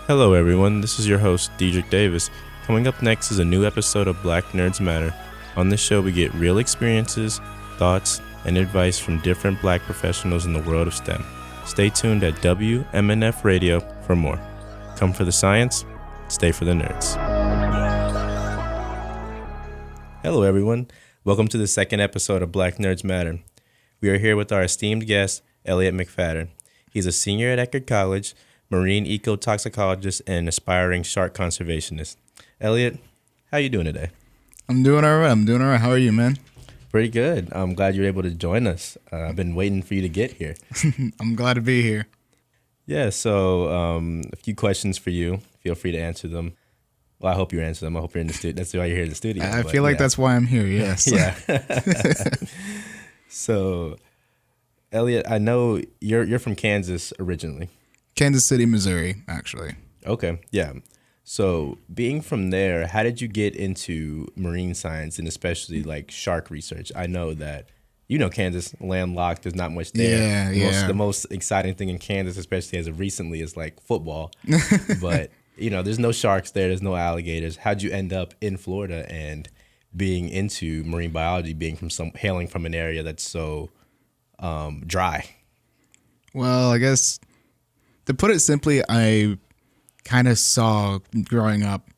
Hello everyone, this is your host, Diedrich Davis. Coming up next is a new episode of Black Nerds Matter. On this show we get real experiences, thoughts, and advice from different black professionals in the world of STEM. Stay tuned at WMNF Radio for more. Come for the science, stay for the nerds. Hello everyone, welcome to the second episode of Black Nerds Matter. We are here with our esteemed guest, Elliot Mcphatter. He's a senior at Eckerd College, marine ecotoxicologist, and aspiring shark conservationist. Elliot, how you doing today? I'm doing all right. How are you, man? Pretty good. I'm glad you're able to join us. I've been waiting for you to get here. I'm glad to be here. Yeah, so a few questions for you. Feel free to answer them. Well, I hope you answer them. I hope you're in the studio. That's why you're here in the studio. I feel like that's why I'm here, yes. Yeah. So, Elliot, I know you're from Kansas originally. Kansas City, Missouri, actually. Okay, yeah. So being from there, how did you get into marine science and especially like shark research? I know that, Kansas, landlocked, there's not much there. Yeah. The most exciting thing in Kansas, especially as of recently, is like football. But, there's no sharks there, there's no alligators. How'd you end up in Florida and being into marine biology, hailing from an area that's so dry? Well, I guess to put it simply, I kind of saw growing up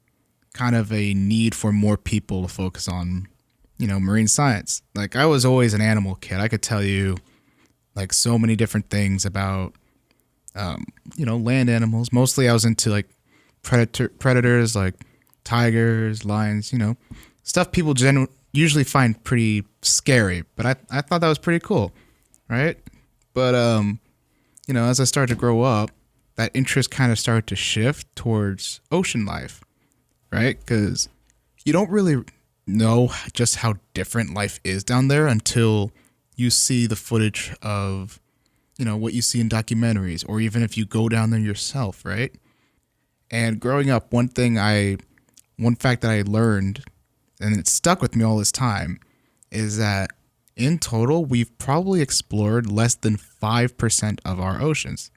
kind of a need for more people to focus on, marine science. Like I was always an animal kid. I could tell you like so many different things about, land animals. Mostly I was into like predators like tigers, lions, stuff people usually find pretty scary. But I thought that was pretty cool, right? But, as I started to grow up, that interest kind of started to shift towards ocean life, right? Because you don't really know just how different life is down there until you see the footage of, what you see in documentaries, or even if you go down there yourself, right? And growing up, one fact that I learned, and it stuck with me all this time, is that in total, we've probably explored less than 5% of our oceans.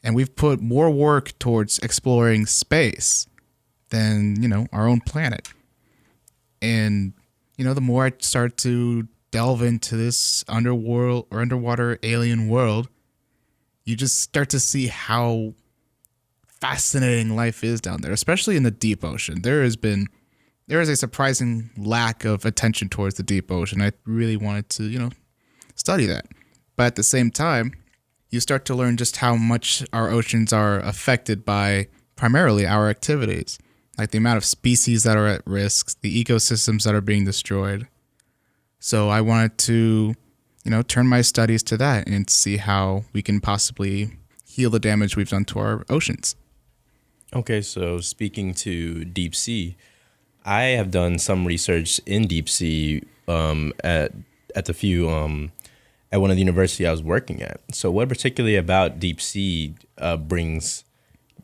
And we've put more work towards exploring space than, our own planet. And, the more I start to delve into this underwater alien world, you just start to see how fascinating life is down there, especially in the deep ocean. There is a surprising lack of attention towards the deep ocean. I really wanted to, study that. But at the same time, you start to learn just how much our oceans are affected by primarily our activities, like the amount of species that are at risk, the ecosystems that are being destroyed. So I wanted to, turn my studies to that and see how we can possibly heal the damage we've done to our oceans. Okay, so speaking to deep sea, I have done some research in deep sea at one of the universities I was working at. So what particularly about deep sea brings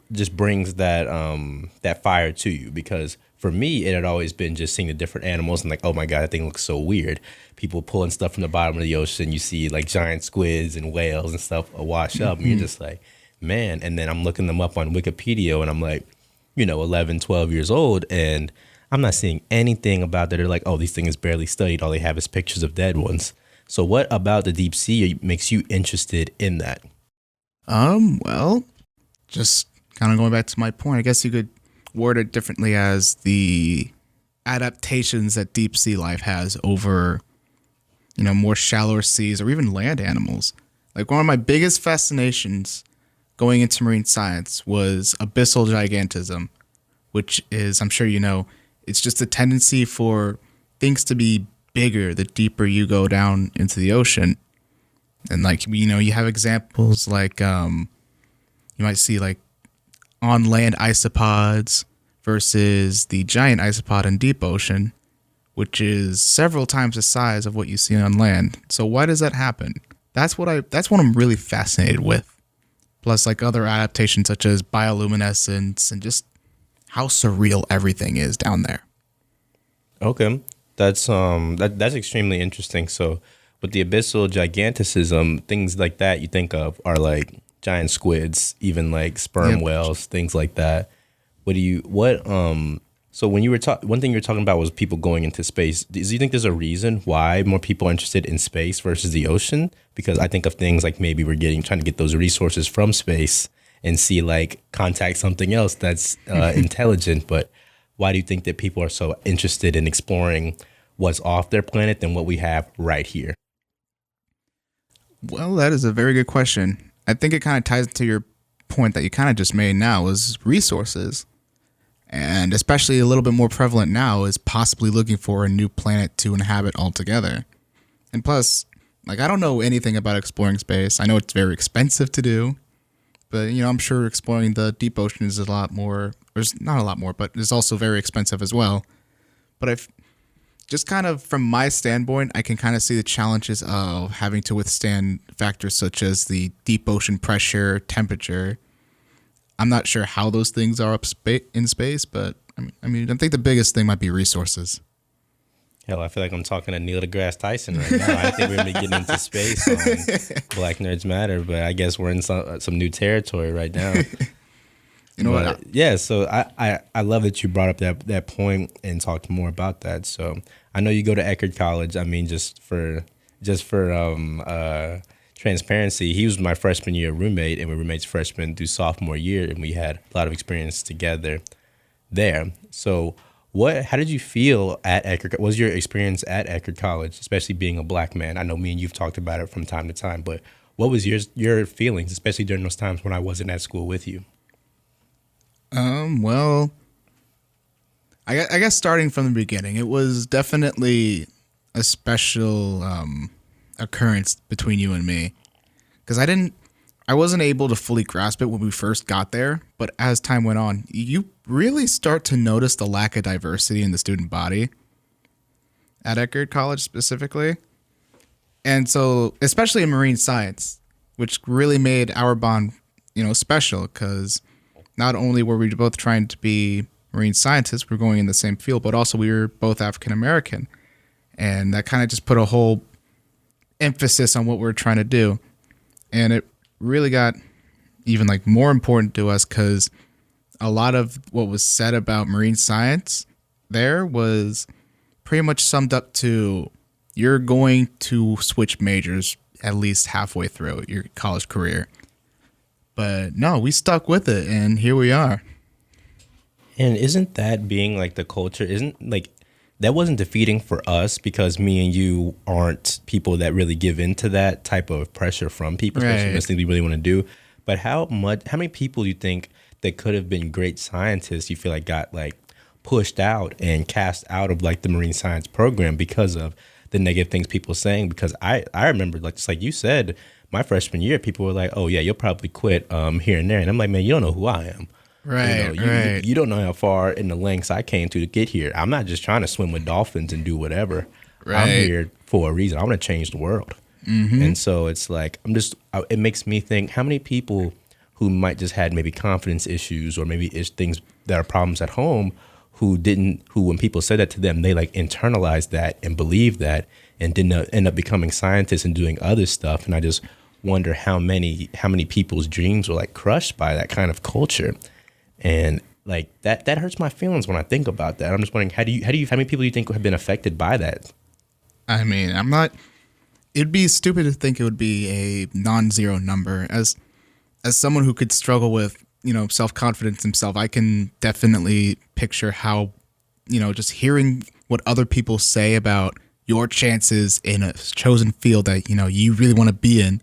that fire to you? Because for me, it had always been just seeing the different animals and like, oh my God, that thing looks so weird. People pulling stuff from the bottom of the ocean. You see like giant squids and whales and stuff wash up. And you're just like, man. And then I'm looking them up on Wikipedia and I'm like, 11, 12 years old. And I'm not seeing anything about that. They're like, oh, these things barely studied. All they have is pictures of dead ones. So what about the deep sea makes you interested in that? Well, just kind of going back to my point, I guess you could word it differently as the adaptations that deep sea life has over, more shallower seas or even land animals. Like one of my biggest fascinations going into marine science was abyssal gigantism, which is, I'm sure it's just a tendency for things to be bigger the deeper you go down into the ocean. And like, you have examples like you might see like on land isopods versus the giant isopod in deep ocean, which is several times the size of what you see on land. So why does that happen? That's what I'm really fascinated with. Plus like other adaptations such as bioluminescence and just how surreal everything is down there. Okay. That's extremely interesting. So with the abyssal giganticism, things like that you think of are like giant squids, even like sperm whales, things like that. So when you were one thing you were talking about was people going into space. Do you think there's a reason why more people are interested in space versus the ocean? Because I think of things like maybe we're trying to get those resources from space and see like contact something else that's intelligent. But why do you think that people are so interested in exploring what's off their planet than what we have right here? Well, that is a very good question. I think it kind of ties into your point that you kind of just made now is resources. And especially a little bit more prevalent now is possibly looking for a new planet to inhabit altogether. And plus, like, I don't know anything about exploring space. I know it's very expensive to do, but, I'm sure exploring the deep ocean is a lot more, or not a lot more, but it's also very expensive as well. But I've just kind of, from my standpoint, I can kind of see the challenges of having to withstand factors such as the deep ocean pressure, temperature. I'm not sure how those things are up in space, but I think the biggest thing might be resources. Hell, I feel like I'm talking to Neil deGrasse Tyson right now. I think we're going to be getting into space on Black Nerds Matter, but I guess we're in some new territory right now. You know what? Yeah, so I love that you brought up that point and talked more about that. So I know you go to Eckerd College. I mean, just for transparency, he was my freshman year roommate, and we were roommates freshman through sophomore year, and we had a lot of experience together there. So how did you feel at Eckerd? What was your experience at Eckerd College, especially being a Black man? I know me and you've talked about it from time to time, but what was your feelings, especially during those times when I wasn't at school with you? Well, I guess starting from the beginning, it was definitely a special occurrence between you and me, because I wasn't able to fully grasp it when we first got there, but as time went on, you really start to notice the lack of diversity in the student body at Eckerd College specifically. And so, especially in marine science, which really made our bond, special, because not only were we both trying to be marine scientists, we're going in the same field, but also we were both African American. And that kind of just put a whole emphasis on what we're trying to do. And it really got even like more important to us because a lot of what was said about marine science there was pretty much summed up to you're going to switch majors at least halfway through your college career. But no, we stuck with it, and here we are. And isn't that being like the culture? Isn't like that wasn't defeating for us because me and you aren't people that really give into that type of pressure from people, especially things we really want to do. But how many people do you think that could have been great scientists you feel like got like pushed out and cast out of like the marine science program because of the negative things people saying? Because I remember, like, just like you said, my freshman year, people were like, oh yeah, you'll probably quit here and there. And I'm like, man, you don't know who I am. Right. You don't know how far in the lengths I came to get here. I'm not just trying to swim with dolphins and do whatever. Right. I'm here for a reason. I want to change the world. Mm-hmm. And so it's like, it makes me think how many people who might just had maybe confidence issues or maybe it's things that are problems at home who when people said that to them, they like internalized that and believed that and didn't end up becoming scientists and doing other stuff. And I just wonder how many people's dreams were like crushed by that kind of culture. And like that hurts my feelings when I think about that. I'm just wondering, how many people do you think have been affected by that? I mean, it'd be stupid to think it would be a non-zero number. As someone who could struggle with, self-confidence himself, I can definitely picture how, just hearing what other people say about your chances in a chosen field that, you really want to be in,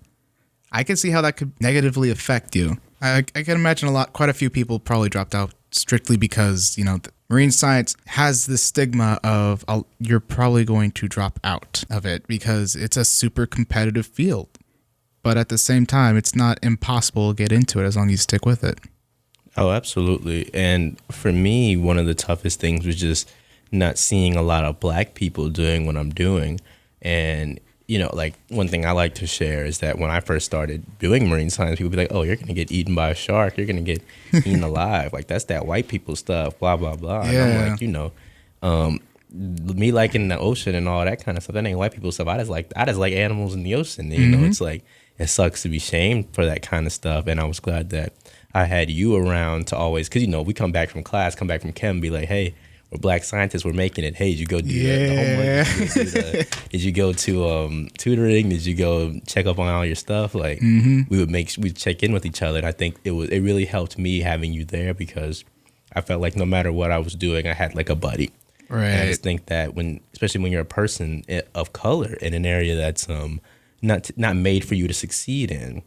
I can see how that could negatively affect you. I can imagine quite a few people probably dropped out strictly because, marine science has this stigma of you're probably going to drop out of it because it's a super competitive field. But at the same time, it's not impossible to get into it as long as you stick with it. Oh, absolutely. And for me, one of the toughest things was just not seeing a lot of Black people doing what I'm doing. And like one thing I like to share is that when I first started doing marine science, people would be like, oh, you're going to get eaten by a shark. You're going to get eaten alive. Like, that's that white people stuff, blah, blah, blah. Yeah. And I'm like, me liking the ocean and all that kind of stuff, that ain't white people stuff. I just like animals in the ocean. It's like, it sucks to be shamed for that kind of stuff. And I was glad that I had you around to always, because we come back from class, come back from chem, and be like, hey, we're black scientists, we're making it. Hey, did you go do the homework? Did you go to tutoring? Did you go check up on all your stuff? Like we'd check in with each other, and I think it really helped me having you there, because I felt like no matter what I was doing, I had like a buddy. Right. And I just think that especially when you're a person of color in an area that's not made for you to succeed in,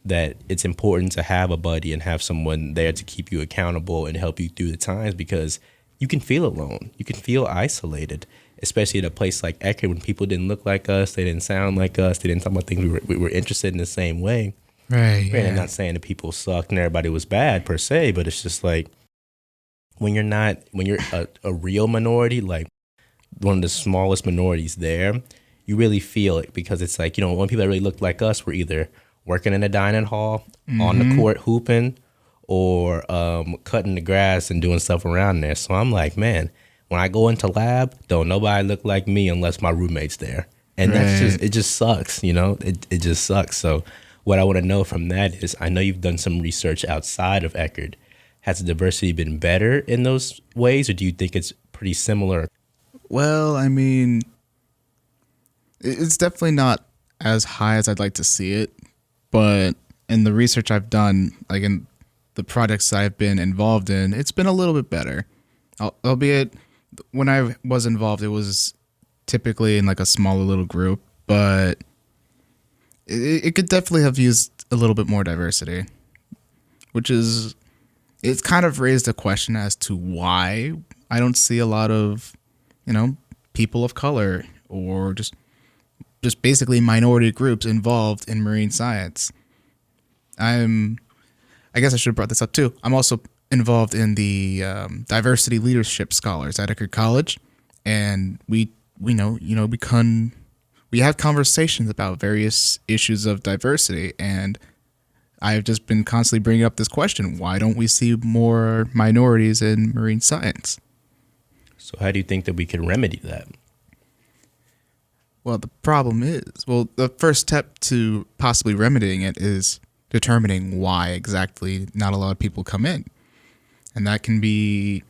that it's important to have a buddy and have someone there to keep you accountable and help you through the times, because you can feel alone. You can feel isolated, especially at a place like Eckerd, when people didn't look like us, they didn't sound like us, they didn't talk about things we were interested in the same way. Right. Granted, I'm not saying that people sucked and everybody was bad per se, but it's just like when you're a real minority, like one of the smallest minorities there, you really feel it, because it's like, when people that really looked like us were either working in a dining hall, on the court hooping, or cutting the grass and doing stuff around there. So I'm like, man, when I go into lab, don't nobody look like me unless my roommate's there. And it just sucks, it just sucks. So what I want to know from that is, I know you've done some research outside of Eckerd. Has the diversity been better in those ways, or do you think it's pretty similar? Well, I mean, it's definitely not as high as I'd like to see it, but in the research I've done, like in the projects I've been involved in, it's been a little bit better. Albeit, when I was involved, it was typically in like a smaller little group, but it could definitely have used a little bit more diversity, it's kind of raised a question as to why I don't see a lot of, people of color or just basically minority groups involved in marine science. I guess I should have brought this up too. I'm also involved in the diversity leadership scholars at Eckerd College, and we have conversations about various issues of diversity, and I've just been constantly bringing up this question: why don't we see more minorities in marine science? So how do you think that we can remedy that? Well, the problem is, the first step to possibly remedying it is determining why exactly not a lot of people come in. And that could be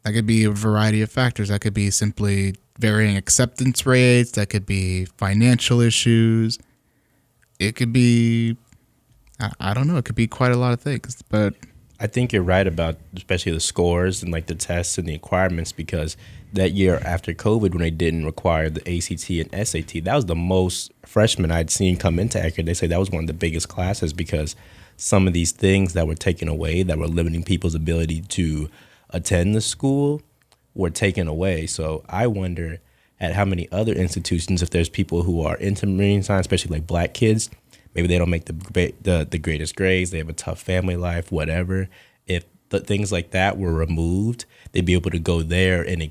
a variety of factors. That could be simply varying acceptance rates. That could be financial issues. It could be, I don't know, it could be quite a lot of things. But I think you're right about especially the scores and like the tests and the requirements, because that year after COVID, when they didn't require the ACT and SAT, that was the most freshmen I'd seen come into Eckerd. They say that was one of the biggest classes, because some of these things that were taken away, that were limiting people's ability to attend the school, were taken away. So I wonder at how many other institutions, if there's people who are into marine science, especially like black kids, maybe they don't make the greatest grades, they have a tough family life, whatever. If the things like that were removed, they'd be able to go there and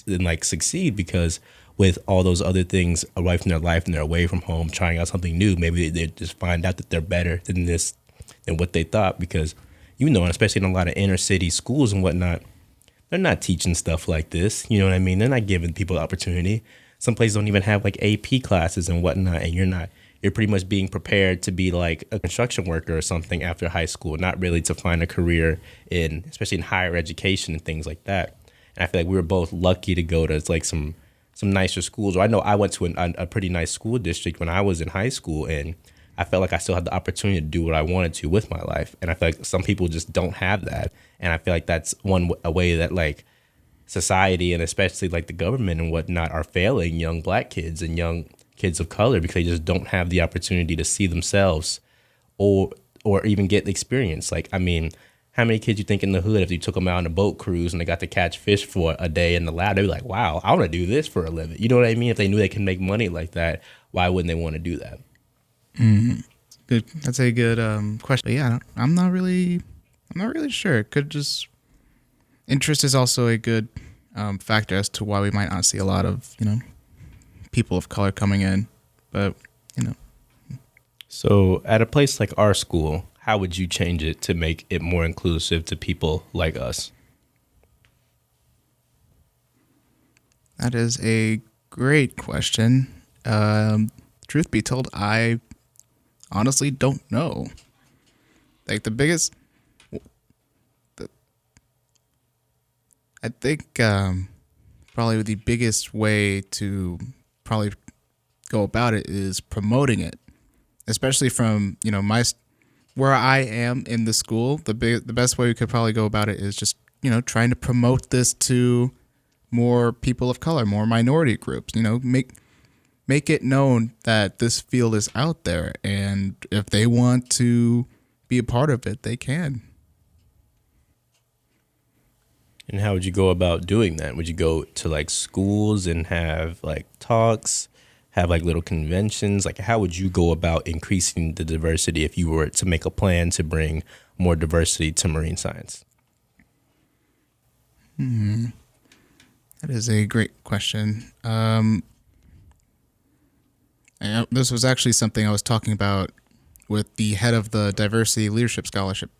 like succeed, because with all those other things away from their life and they're away from home, trying out something new, maybe they just find out that they're better than what they thought. Because and especially in a lot of inner city schools and whatnot, they're not teaching stuff like this. You know what I mean? They're not giving people the opportunity. Some places don't even have like AP classes and whatnot, and you're pretty much being prepared to be like a construction worker or something after high school, not really to find a career especially in higher education and things like that. And I feel like we were both lucky to go to like some nicer schools. Or I know I went to a pretty nice school district when I was in high school, and I felt like I still had the opportunity to do what I wanted to with my life. And I feel like some people just don't have that. And I feel like that's a way that like society and especially like the government and whatnot are failing young black kids and young kids of color, because they just don't have the opportunity to see themselves or even get experience. Like, I mean, how many kids you think in the hood, if you took them out on a boat cruise and they got to catch fish for a day in the lab, they'd be like, wow, I want to do this for a living. You know what I mean? If they knew they could make money like that, why wouldn't they want to do that? Mm-hmm. Good. That's a good question. But yeah, I'm not really sure. It could just, interest is also a good factor as to why we might not see a lot of, people of color coming in. But, So at a place like our school, how would you change it to make it more inclusive to people like us? That is a great question. Truth be told, I honestly don't know. Like the biggest, I think probably the biggest way to probably go about it is promoting it, especially from my where I am in the school. The best way we could probably go about it is just trying to promote this to more people of color, more minority groups. Make it known that this field is out there, and if they want to be a part of it, they can. And how would you go about doing that? Would you go to like schools and have like talks, have like little conventions? Like how would you go about increasing the diversity if you were to make a plan to bring more diversity to marine science? That is a great question. This was actually something I was talking about with the head of the Diversity Leadership Scholarship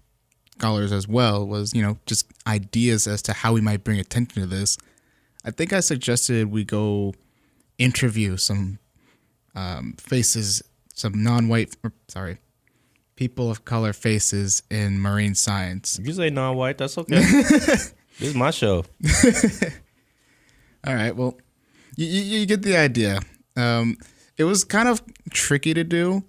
scholars as well, was, just ideas as to how we might bring attention to this. I think I suggested we go interview some faces, some people of color faces in marine science. If you say non-white, that's okay. This is my show. All right, well, you get the idea. It was kind of tricky to do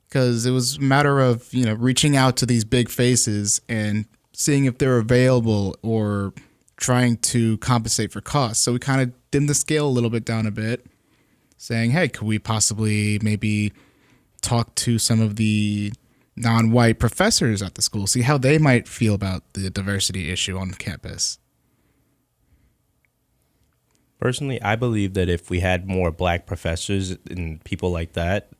because it was a matter of, reaching out to these big faces and seeing if they're available or trying to compensate for costs. So we kind of dimmed the scale a little bit down a bit, saying, hey, could we possibly maybe talk to some of the non-white professors at the school, see how they might feel about the diversity issue on campus? Personally, I believe that if we had more black professors and people like that,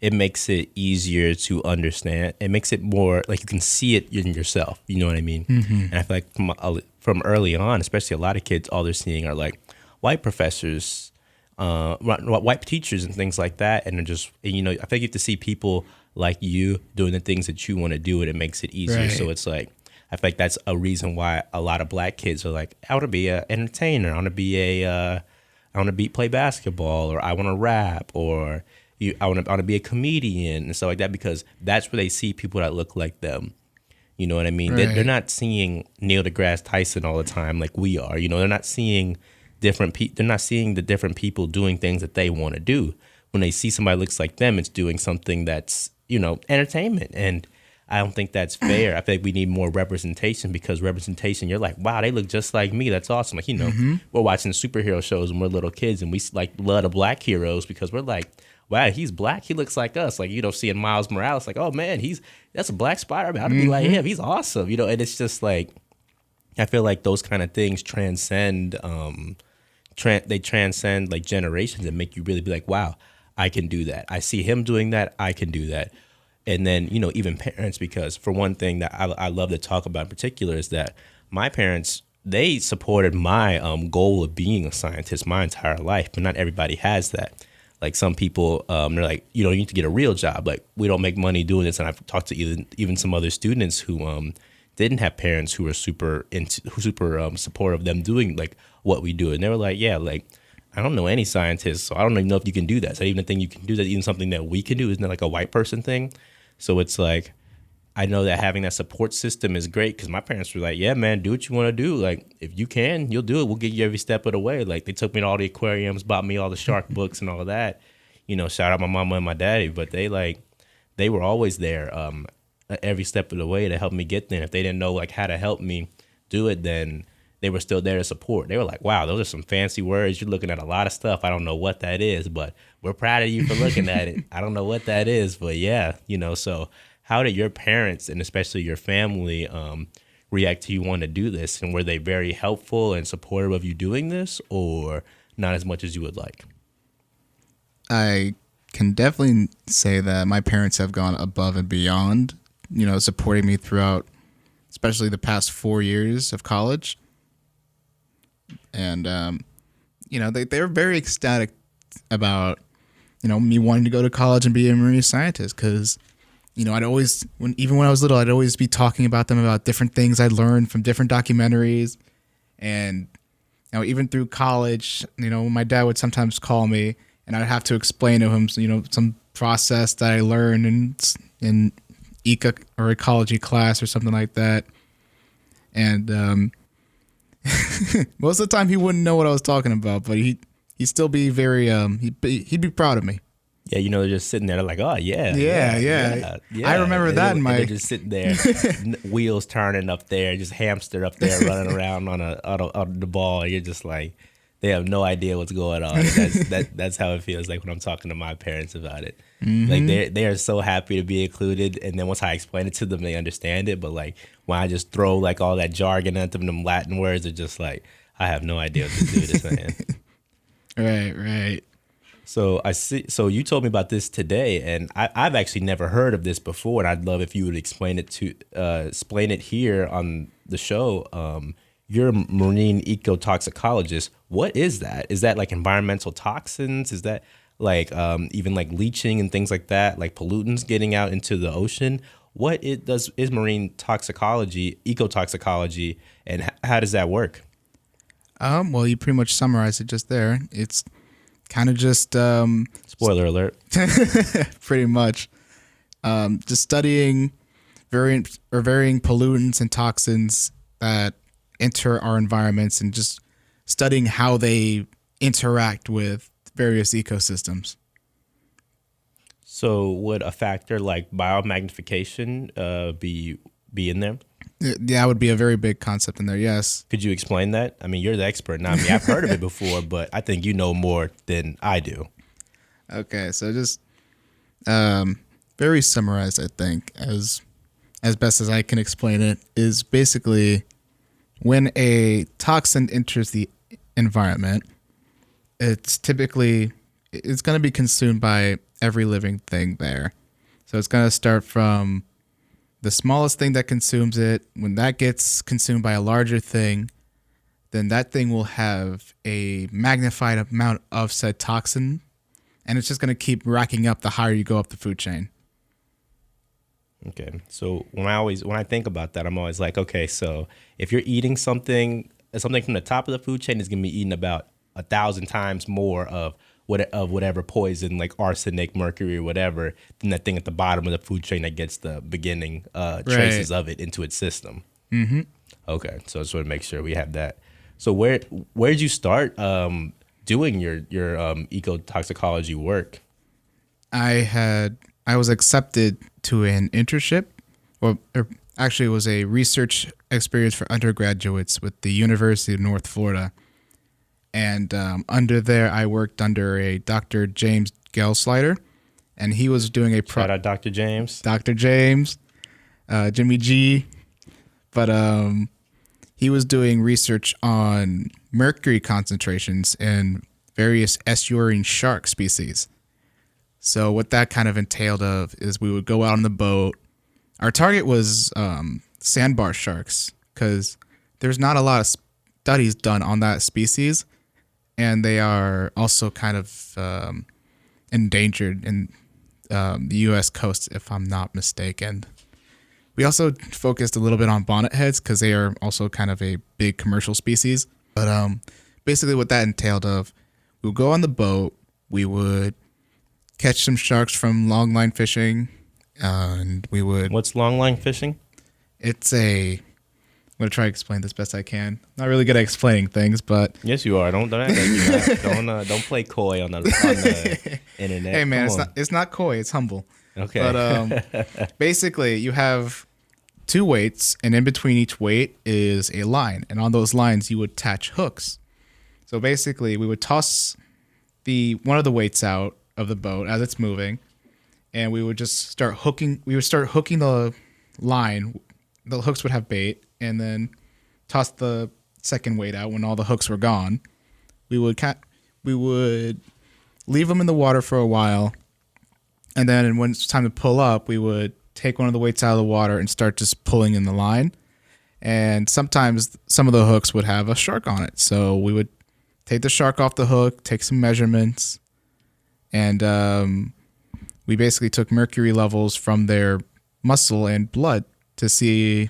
it makes it easier to understand. It makes it more like you can see it in yourself. You know what I mean? Mm-hmm. And I feel like from early on, especially a lot of kids, all they're seeing are like white professors, white teachers and things like that. And they're just, I think you have to see people like you doing the things that you want to do, and it makes it easier. Right. So it's like, I feel like that's a reason why a lot of black kids are like, I want to be an entertainer. I want to play basketball, or I want to rap, or I want to be a comedian and stuff like that, because that's where they see people that look like them. You know what I mean? Right. They're not seeing Neil deGrasse Tyson all the time like we are. They're not seeing they're not seeing the different people doing things that they want to do. When they see somebody looks like them, it's doing something that's, entertainment. And I don't think that's fair. I think we need more representation, because representation, you're like, wow, they look just like me. That's awesome. Like, we're watching superhero shows when we're little kids, and we like love the black heroes because we're like, wow, he's black. He looks like us. Like, seeing Miles Morales, like, oh man, that's a black Spider-Man. I'd be like him. He's awesome. And it's just like, I feel like those kind of things transcend like generations, and make you really be like, wow, I can do that. I see him doing that. I can do that. And then, even parents, because for one thing that I love to talk about in particular is that my parents, they supported my goal of being a scientist my entire life, but not everybody has that. Like some people, they're like, you need to get a real job. Like, we don't make money doing this. And I've talked to even some other students who didn't have parents who were super supportive of them doing like what we do. And they were like, yeah, like, I don't know any scientists, so I don't even know if you can do that. Is that even a thing you can do? That even something that we can do? Isn't it like a white person thing? So it's like, I know that having that support system is great, because my parents were like, yeah, man, do what you want to do. Like, if you can, you'll do it. We'll get you every step of the way. Like, they took me to all the aquariums, bought me all the shark books and all of that. Shout out my mama and my daddy. But they were always there every step of the way to help me get there. If they didn't know like how to help me do it, then they were still there to support. They were like, wow, those are some fancy words. You're looking at a lot of stuff. I don't know what that is, but we're proud of you for looking at it. I don't know what that is, but yeah, so how did your parents and especially your family react to you wanting to do this? And were they very helpful and supportive of you doing this, or not as much as you would like? I can definitely say that my parents have gone above and beyond, supporting me throughout, especially the past 4 years of college. And, they were very ecstatic about, me wanting to go to college and be a marine scientist, because, I'd always, even when I was little, I'd always be talking about them about different things I'd learned from different documentaries. And, even through college, my dad would sometimes call me, and I'd have to explain to him, some process that I learned in eco or ecology class or something like that. And most of the time he wouldn't know what I was talking about, but he'd still be very he'd be proud of me. Yeah, you know, they're just sitting there like, oh, yeah. I remember that in my... They're just sitting there, wheels turning up there, just hamster up there running around on the ball. You're just like, they have no idea what's going on. That's how it feels like when I'm talking to my parents about it. Mm-hmm. Like they are so happy to be included, and then once I explain it to them, they understand it. But like when I just throw like all that jargon at them, them Latin words, they're just like, I have no idea what to do with this, man. Right. So I see. So you told me about this today, and I've actually never heard of this before, and I'd love if you would explain it here on the show. You're a marine ecotoxicologist. What is that? Is that like environmental toxins? Is that like even like leaching and things like that, like pollutants getting out into the ocean? What is marine toxicology, ecotoxicology, and how does that work? Well, you pretty much summarized it just there. It's kind of just spoiler alert. Pretty much just studying varying pollutants and toxins that enter our environments and just studying how they interact with various ecosystems. So would a factor like biomagnification be in there? Yeah, that would be a very big concept in there, yes. Could you explain that? I mean, you're the expert, not me. I've heard of it before, but I think you know more than I do. Okay, so just very summarized, I think, as best as I can explain it, is basically when a toxin enters the environment, it's going to be consumed by every living thing there. So it's going to start from the smallest thing that consumes it. When that gets consumed by a larger thing, then that thing will have a magnified amount of said toxin, and it's just going to keep racking up the higher you go up the food chain. Okay. So when I think about that, I'm always like, okay, so if you're eating something from the top of the food chain is going to be eating about 1,000 times more of whatever poison, like arsenic, mercury, or whatever, than that thing at the bottom of the food chain that gets the beginning traces of it into its system. Mm-hmm. Okay, so I just want to make sure we have that. So where did you start doing your ecotoxicology work? I was accepted to an internship, or actually it was a research experience for undergraduates with the University of North Florida. And under there, I worked under a Dr. James Gelslider, and he was doing a shout out Dr. James, Jimmy G. But he was doing research on mercury concentrations in various estuarine shark species. So what that kind of entailed is we would go out on the boat. Our target was sandbar sharks because there's not a lot of studies done on that species. And they are also kind of endangered in the U.S. coast, if I'm not mistaken. We also focused a little bit on bonnet heads because they are also kind of a big commercial species. But basically what that entailed we would go on the boat, we would catch some sharks from longline fishing, and we would... What's longline fishing? It's I'm going to try to explain this best I can. Not really good at explaining things, but... Yes, you are. Don't act like you're not. Don't play coy on the internet. Hey, man, it's not coy. It's humble. Okay. But basically, you have two weights, and in between each weight is a line. And on those lines, you would attach hooks. So basically, we would toss one of the weights out of the boat as it's moving, and we would just start hooking. We would start hooking the line. The hooks would have bait, and then toss the second weight out when all the hooks were gone. We would leave them in the water for a while, and then when it's time to pull up, we would take one of the weights out of the water and start just pulling in the line. And sometimes some of the hooks would have a shark on it, so we would take the shark off the hook, take some measurements, and we basically took mercury levels from their muscle and blood to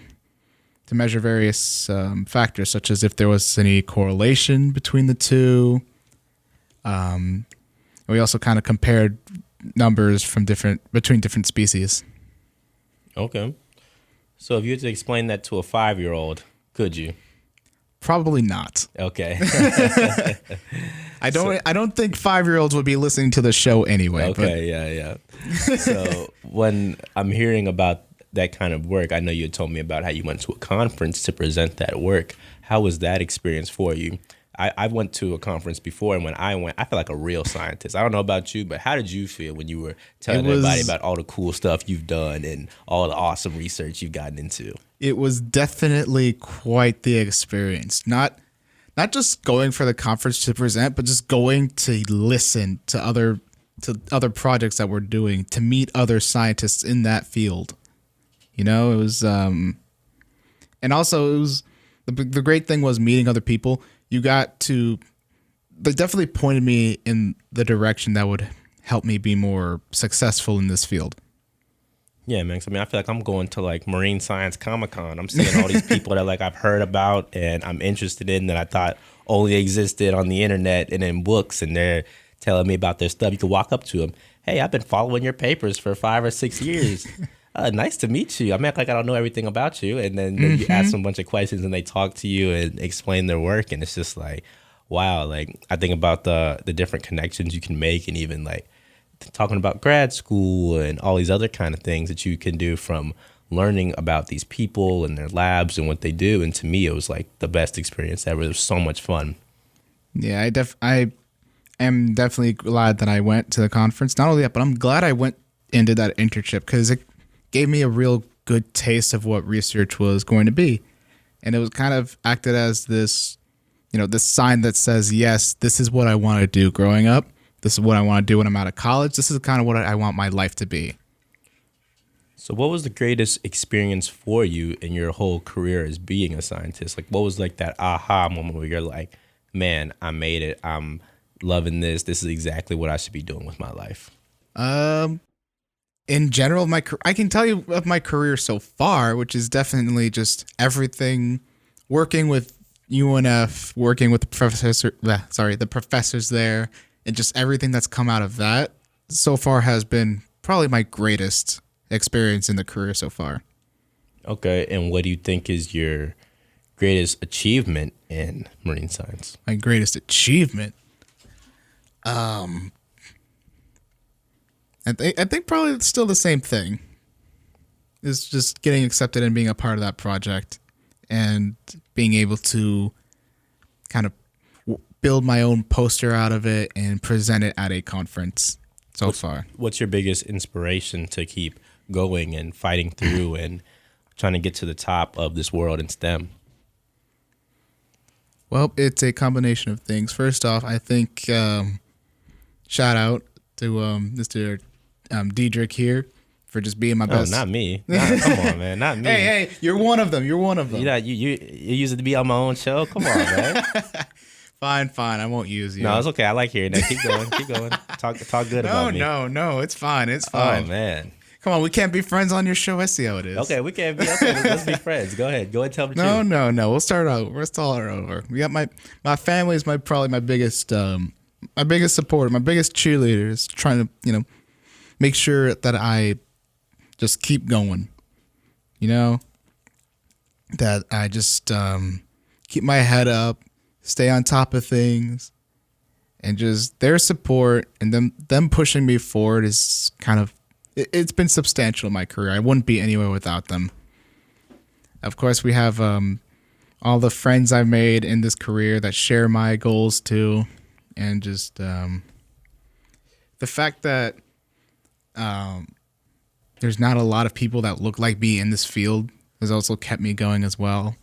measure various factors, such as if there was any correlation between the two. We also kind of compared numbers from between different species. Okay. So if you had to explain that to a 5-year-old, could you? Probably not. Okay. I don't think 5-year-olds would be listening to the show anyway. Okay, yeah. So when I'm hearing about that kind of work, I know you had told me about how you went to a conference to present that work. How was that experience for you? I went to a conference before, and when I went, I felt like a real scientist. I don't know about you, but how did you feel when you were telling everybody about all the cool stuff you've done and all the awesome research you've gotten into? It was definitely quite the experience. Not just going for the conference to present, but just going to listen to other projects that we're doing, to meet other scientists in that field. You know, it was, and also it was the great thing was meeting other people. They definitely pointed me in the direction that would help me be more successful in this field. Yeah, man. I mean, I feel like I'm going to like Marine Science Comic-Con. I'm seeing all these people that like I've heard about and I'm interested in that I thought only existed on the internet and in books, and they're telling me about their stuff. You can walk up to them. Hey, I've been following your papers for 5 or 6 years. Nice to meet you. I mean, like I don't know everything about you. And then you ask them a bunch of questions and they talk to you and explain their work. And it's just like, wow. Like I think about the different connections you can make, and even like talking about grad school and all these other kind of things that you can do from learning about these people and their labs and what they do. And to me, it was like the best experience ever. It was so much fun. Yeah, I am definitely glad that I went to the conference. Not only that, but I'm glad I went and did that internship, because it gave me a real good taste of what research was going to be. And it was kind of acted as this, this sign that says, yes, this is what I want to do growing up. This is what I want to do when I'm out of college. This is kind of what I want my life to be. So what was the greatest experience for you in your whole career as being a scientist? Like what was like that aha moment where you're like, man, I made it. I'm loving this. This is exactly what I should be doing with my life. In general, I can tell you of my career so far, which is definitely just everything, working with UNF, working with the professors there, and just everything that's come out of that so far has been probably my greatest experience in the career so far. Okay, and what do you think is your greatest achievement in marine science? My greatest achievement? I think probably it's still the same thing. It's just getting accepted and being a part of that project and being able to kind of build my own poster out of it and present it at a conference so far. What's your biggest inspiration to keep going and fighting through and trying to get to the top of this world in STEM? Well, it's a combination of things. First off, I think shout out to Mr. Diedrich here for just being my best. Oh, not me. Come on, man. Not me. Hey, you're one of them. You're one of them. You use it to be on my own show? Come on, man. Fine. I won't use you. No, it's okay. I like hearing that. Keep going. Talk good about me. No. It's fine. Oh, man. Come on, we can't be friends on your show. I see how it is. Okay, we can't be. Okay, let's be friends. Go ahead. Go ahead. Tell me the truth. No. We'll start over. We'll start over. We got my family is probably my biggest supporter, my biggest cheerleaders, trying to make sure that I just keep going. That I just keep my head up, stay on top of things, and just their support and them pushing me forward is kind of. It's been substantial in my career. I wouldn't be anywhere without them. Of course, we have all the friends I've made in this career that share my goals too. And just the fact that there's not a lot of people that look like me in this field has also kept me going as well.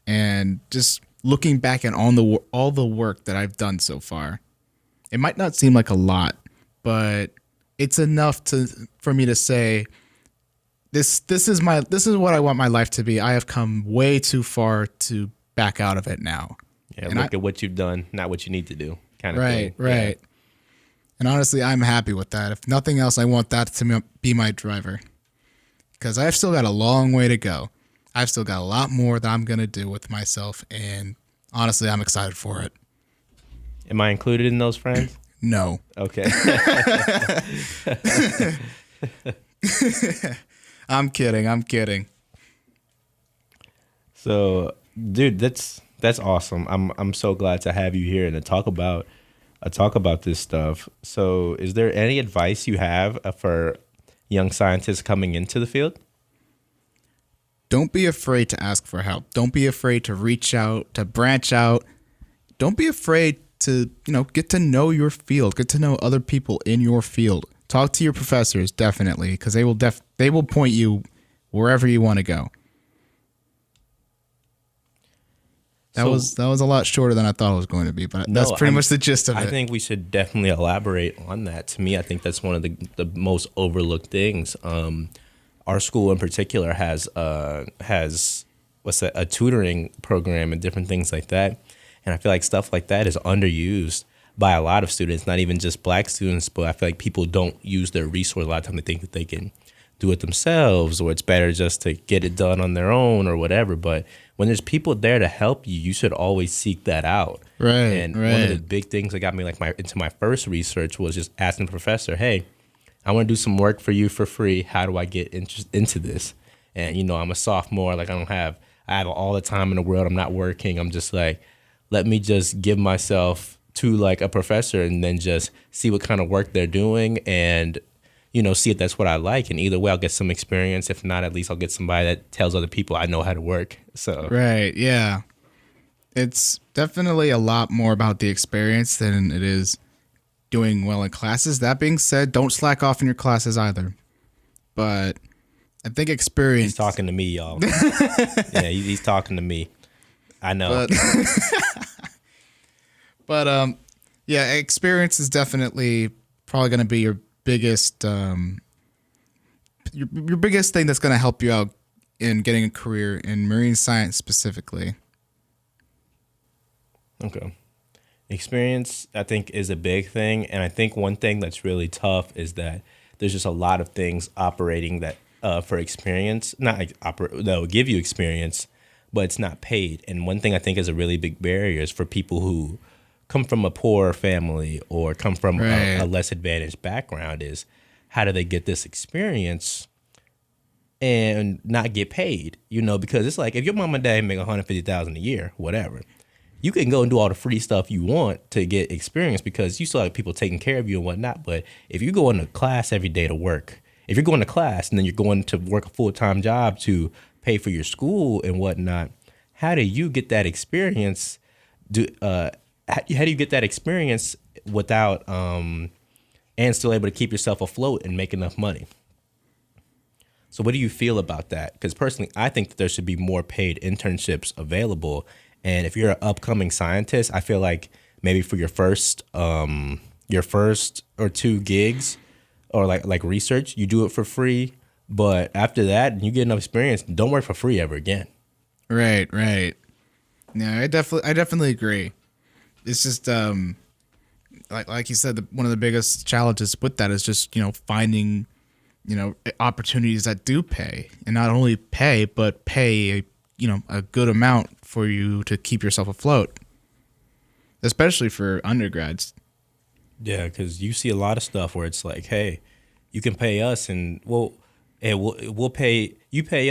And just looking back at all the work that I've done so far, it might not seem like a lot, but it's enough for me to say this is what I want my life to be. I have come way too far to back out of it now. Yeah, and look at what you've done, not what you need to do, kind of thing. Right. Yeah. And honestly, I'm happy with that. If nothing else, I want that to be my driver, because I've still got a long way to go. I've still got a lot more that I'm gonna do with myself, and honestly, I'm excited for it. Am I included in those friends? No. Okay. I'm kidding. So, dude, that's awesome. I'm so glad to have you here and to talk about this stuff. So, is there any advice you have for young scientists coming into the field? Don't be afraid to ask for help. Don't be afraid to reach out, to branch out. Don't be afraid to, get to know your field, get to know other people in your field. Talk to your professors, definitely, because they will point you wherever you want to go. That was a lot shorter than I thought it was going to be, but that's pretty much the gist of it. I think we should definitely elaborate on that. To me, I think that's one of the most overlooked things. Our school in particular has a tutoring program and different things like that. And I feel like stuff like that is underused by a lot of students, not even just black students, but I feel like people don't use their resource. A lot of times they think that they can do it themselves, or it's better just to get it done on their own or whatever. But when there's people there to help you, you should always seek that out. Right. And one of the big things that got me into my first research was just asking the professor, hey, I want to do some work for you for free. How do I get into this? And, I'm a sophomore. Like, I have all the time in the world. I'm not working. I'm just like, let me just give myself to like a professor and then just see what kind of work they're doing and, see if that's what I like. And either way, I'll get some experience. If not, at least I'll get somebody that tells other people I know how to work. So right. Yeah. It's definitely a lot more about the experience than it is doing well in classes. That being said, don't slack off in your classes either. But I think experience. He's talking to me, y'all. Yeah, he's talking to me. I know. But yeah, experience is definitely probably going to be your biggest your biggest thing that's going to help you out in getting a career in marine science specifically. Okay. Experience, I think, is a big thing. And I think one thing that's really tough is that there's just a lot of things operating that for experience, not like that will give you experience, but it's not paid. And one thing I think is a really big barrier is for people who come from a poor family or come from a less advantaged background is how do they get this experience and not get paid? Because it's like if your mom and dad make $150,000 a year, whatever, you can go and do all the free stuff you want to get experience because you still have people taking care of you and whatnot. But if you go into class every day to work, if you're going to class and then you're going to work a full-time job to pay for your school and whatnot, how do you get that experience? How do you get that experience without and still able to keep yourself afloat and make enough money? So what do you feel about that? Because personally, I think that there should be more paid internships available. And if you're an upcoming scientist, I feel like maybe for your first or two gigs or like research, you do it for free. But after that, you get enough experience, don't work for free ever again. Right. Yeah, I definitely agree. It's just like you said, one of the biggest challenges with that is just finding opportunities that do pay, and not only pay but pay a good amount for you to keep yourself afloat, especially for undergrads. Yeah, because you see a lot of stuff where it's like, hey, you can pay us and we'll pay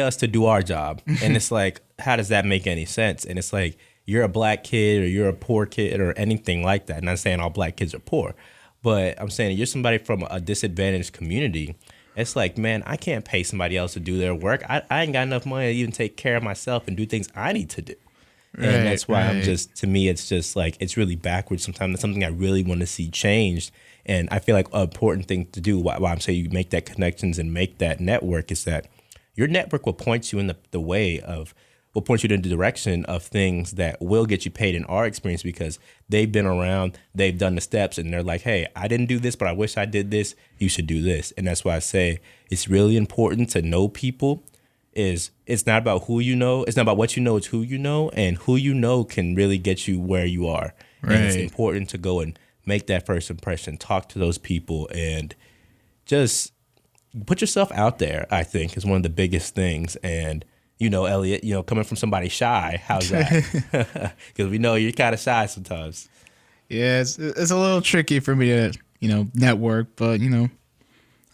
us to do our job. And it's like, how does that make any sense? And it's like, you're a black kid or you're a poor kid or anything like that. Not saying all black kids are poor, but I'm saying you're somebody from a disadvantaged community. It's like, man, I can't pay somebody else to do their work. I ain't got enough money to even take care of myself and do things I need to do. And that's why to me, it's just like, it's really backwards sometimes. It's something I really want to see changed. And I feel like an important thing to do, why I'm saying you make that connections and make that network, is that your network will point you in the way of, will point you in the direction of things that will get you paid in our experience because they've been around, they've done the steps, and they're like, hey, I didn't do this, but I wish I did this. You should do this. And that's why I say it's really important to know people. It's not about who you know. It's not about what you know. It's who you know, and who you know can really get you where you are. Right. And it's important to go and make that first impression, talk to those people, and just put yourself out there, I think, is one of the biggest things. And, Elliot, coming from somebody shy, how's that? Because we know you're kind of shy sometimes. Yeah, it's a little tricky for me to, network, but,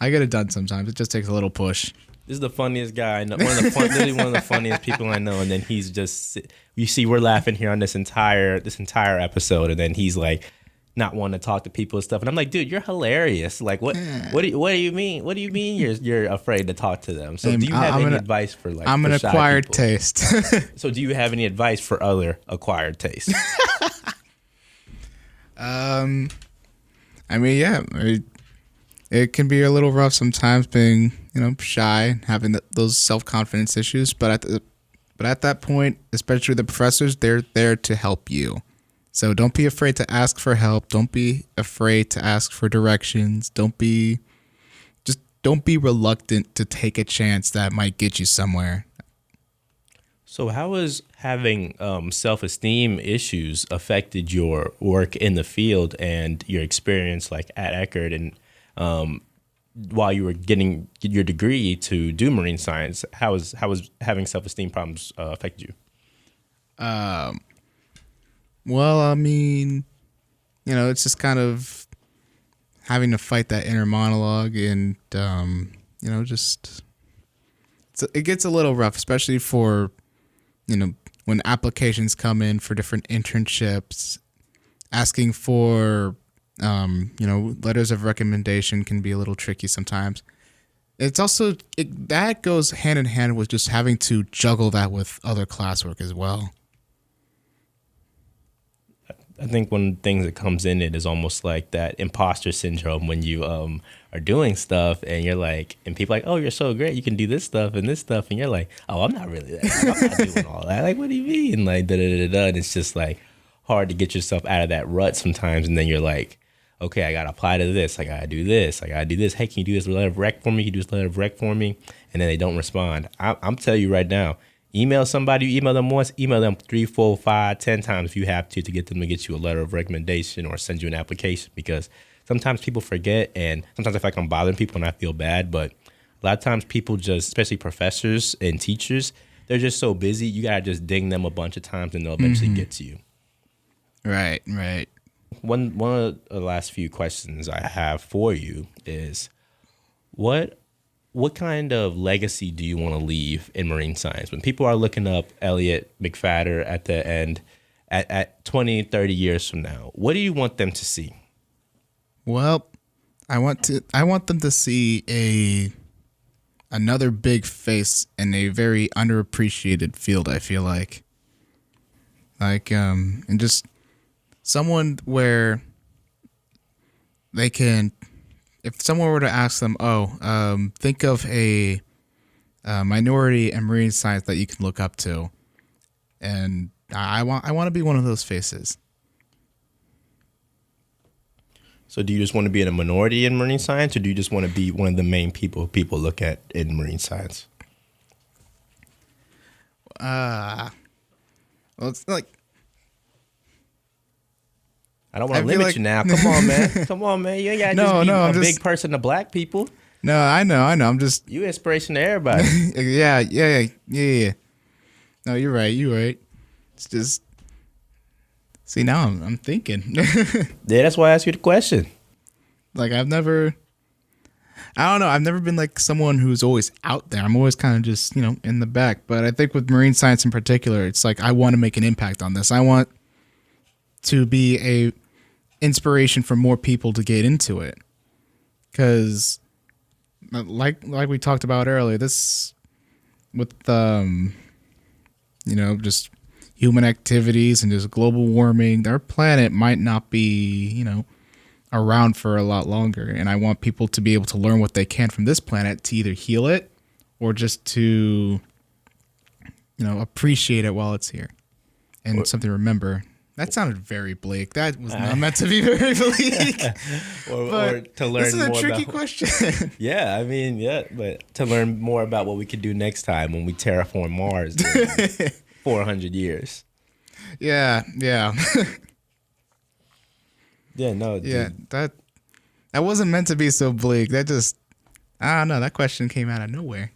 I get it done sometimes. It just takes a little push. This is the funniest guy I know. Literally one of the funniest people I know. And then he's just, you see, we're laughing here on this entire episode, and then he's like, not wanting to talk to people and stuff. And I'm like, dude, you're hilarious. Like, what do you mean? What do you mean you're afraid to talk to them? So do you have any advice for like? I'm an acquired taste. So do you have any advice for other acquired tastes? I mean, yeah, it can be a little rough sometimes being, shy, having those self-confidence issues. But at that point, especially the professors, they're there to help you. So don't be afraid to ask for help. Don't be afraid to ask for directions. Don't be reluctant to take a chance that might get you somewhere. So how has having self-esteem issues affected your work in the field and your experience like at Eckerd and while you were getting your degree to do marine science? How was having self-esteem problems affected you? Well, I mean, it's just kind of having to fight that inner monologue and, it gets a little rough, especially for, when applications come in for different internships, asking for, letters of recommendation can be a little tricky sometimes. It's also, that goes hand in hand with just having to juggle that with other classwork as well. I think one of the things that comes in it is almost like that imposter syndrome when you are doing stuff and you're like, and people are like, oh, you're so great, you can do this stuff, and you're like, oh, I'm not really that. I'm not doing all that. Like, what do you mean? Like, da da da da. And it's just like hard to get yourself out of that rut sometimes. And then you're like, okay, I gotta apply to this. I gotta do this. I gotta do this. Hey, can you do this letter of rec for me? Can you do this letter of rec for me? And then they don't respond. I'm telling you right now. Email somebody, you email them once, email them 3, 4, 5, 10 times if you have to get them to get you a letter of recommendation or send you an application, because sometimes people forget, and sometimes I feel like I'm bothering people and I feel bad, but a lot of times people just, especially professors and teachers, they're just so busy, you gotta just ding them a bunch of times and they'll eventually get to you. Right. One of the last few questions I have for you is, what kind of legacy do you want to leave in marine science? When people are looking up Elliot Mcphatter at the end, at 20, 30 years from now, what do you want them to see? Well, I want them to see another big face in a very underappreciated field, I feel like. And just someone where they can, if someone were to ask them, think of a minority in marine science that you can look up to, and I want to be one of those faces. So do you just want to be in a minority in marine science, or do you just want to be one of the main people look at in marine science? Well, it's like, I don't want to limit you now. Come on, man. You ain't got to just be a big person to black people. No, I know. I'm just... You inspiration to everybody. Yeah. No, you're right. It's just... See, now I'm thinking. Yeah, that's why I asked you the question. Like, I don't know. I've never been like someone who's always out there. I'm always kind of just, in the back. But I think with marine science in particular, it's like I want to make an impact on this. I want to be a inspiration for more people to get into it, because like we talked about earlier, this with just human activities and just global warming, our planet might not be around for a lot longer, and I want people to be able to learn what they can from this planet to either heal it or just to appreciate it while it's here and something to remember. That sounded very bleak. That was not meant to be very bleak. or to learn more. This is a tricky question. Yeah, I mean, but to learn more about what we could do next time when we terraform Mars in 400 years. Yeah. Yeah, no. Yeah, that wasn't meant to be so bleak. That just, I don't know. That question came out of nowhere.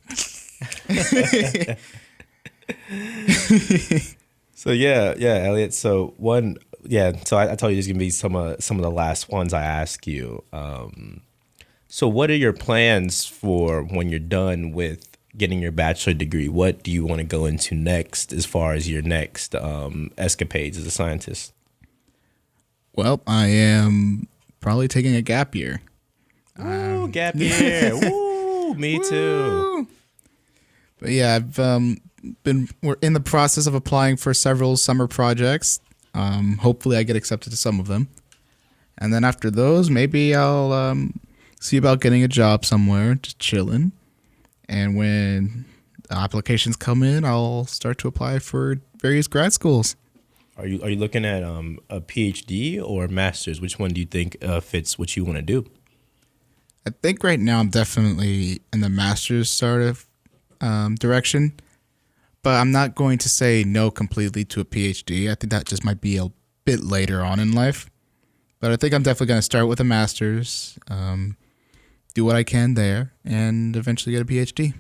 So yeah, Elliot. So one yeah, so I told you this is gonna be some of the last ones I ask you. So what are your plans for when you're done with getting your bachelor degree? What do you want to go into next as far as your next escapades as a scientist? Well, I am probably taking a gap year. Woo, gap year. Woo, me too. But yeah, we're in the process of applying for several summer projects. Hopefully I get accepted to some of them. And then after those, maybe I'll see about getting a job somewhere, just chilling. And when the applications come in, I'll start to apply for various grad schools. Are you looking at a PhD or a master's? Which one do you think fits what you want to do? I think right now I'm definitely in the master's sort of direction, but I'm not going to say no completely to a PhD. I think that just might be a bit later on in life. But I think I'm definitely going to start with a master's, do what I can there, and eventually get a PhD.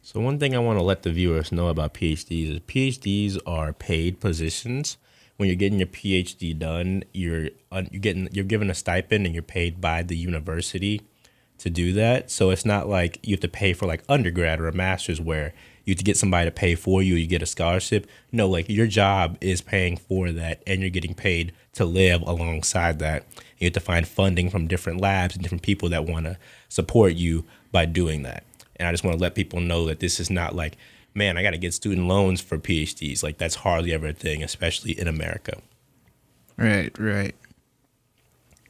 So one thing I want to let the viewers know about PhDs is PhDs are paid positions. When you're getting your PhD done, you're given a stipend and you're paid by the university to do that. So it's not like you have to pay for like undergrad or a master's where you have to get somebody to pay for you, you get a scholarship. No, like your job is paying for that and you're getting paid to live alongside that. You have to find funding from different labs and different people that want to support you by doing that. And I just want to let people know that this is not like, man, I got to get student loans for PhDs. Like that's hardly ever a thing, especially in America. Right.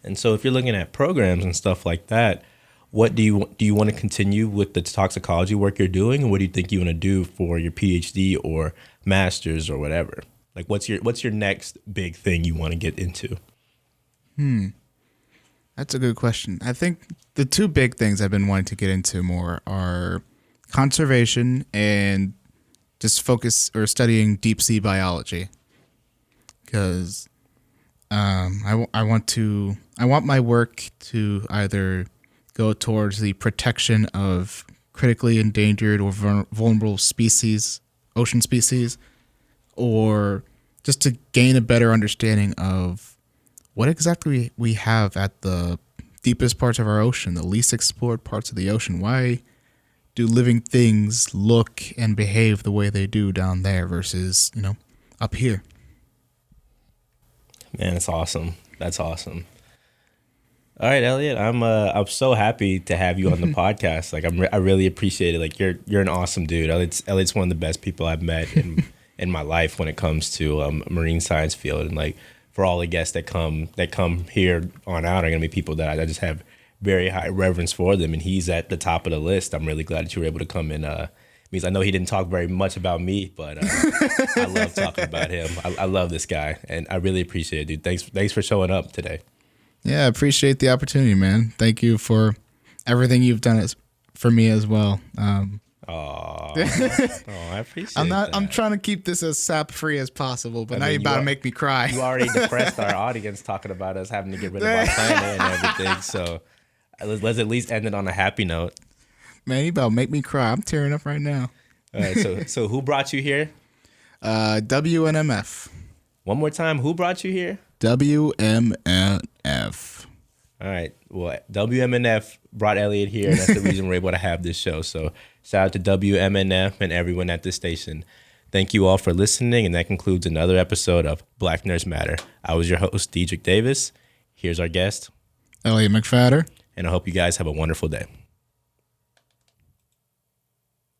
And so if you're looking at programs and stuff like that, what do you want to continue with the toxicology work you're doing? And what do you think you want to do for your PhD or master's or whatever? Like what's your next big thing you want to get into? That's a good question. I think the two big things I've been wanting to get into more are conservation and just focus or studying deep sea biology. Because I want my work to either go towards the protection of critically endangered or vulnerable species, ocean species, or just to gain a better understanding of what exactly we have at the deepest parts of our ocean, the least explored parts of the ocean. Why do living things look and behave the way they do down there versus, up here? Man, that's awesome. That's awesome. All right, Elliot, I'm so happy to have you on the podcast. Like I really appreciate it. Like you're an awesome dude. Elliot's one of the best people I've met in my life when it comes to marine science field. And like for all the guests that come here on out are gonna be people that I just have very high reverence for them. And he's at the top of the list. I'm really glad that you were able to come in. Means I know he didn't talk very much about me, but I love talking about him. I love this guy, and I really appreciate it, dude. Thanks for showing up today. Yeah, I appreciate the opportunity, man. Thank you for everything you've done for me as well. I appreciate that. I'm trying to keep this as sap free as possible, but now you're about to make me cry. You already depressed our audience talking about us having to get rid of our planet and everything. So let's at least end it on a happy note. Man, you about to make me cry. I'm tearing up right now. All right, so who brought you here? WNMF. One more time, who brought you here? WMNF. All right. Well, WMNF brought Elliot here, and that's the reason we're able to have this show. So shout out to WMNF and everyone at the station. Thank you all for listening, and that concludes another episode of Black Nerds Matter. I was your host, Diedrich Davis. Here's our guest, Elliot Mcphatter. And I hope you guys have a wonderful day.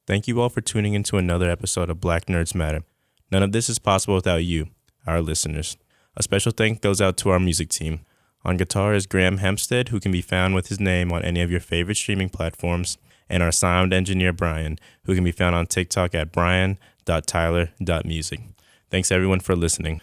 Thank you all for tuning into another episode of Black Nerds Matter. None of this is possible without you, our listeners. A special thank goes out to our music team. On guitar is Graham Hempstead, who can be found with his name on any of your favorite streaming platforms, and our sound engineer, Brian, who can be found on TikTok at brian.tyler.music. Thanks everyone for listening.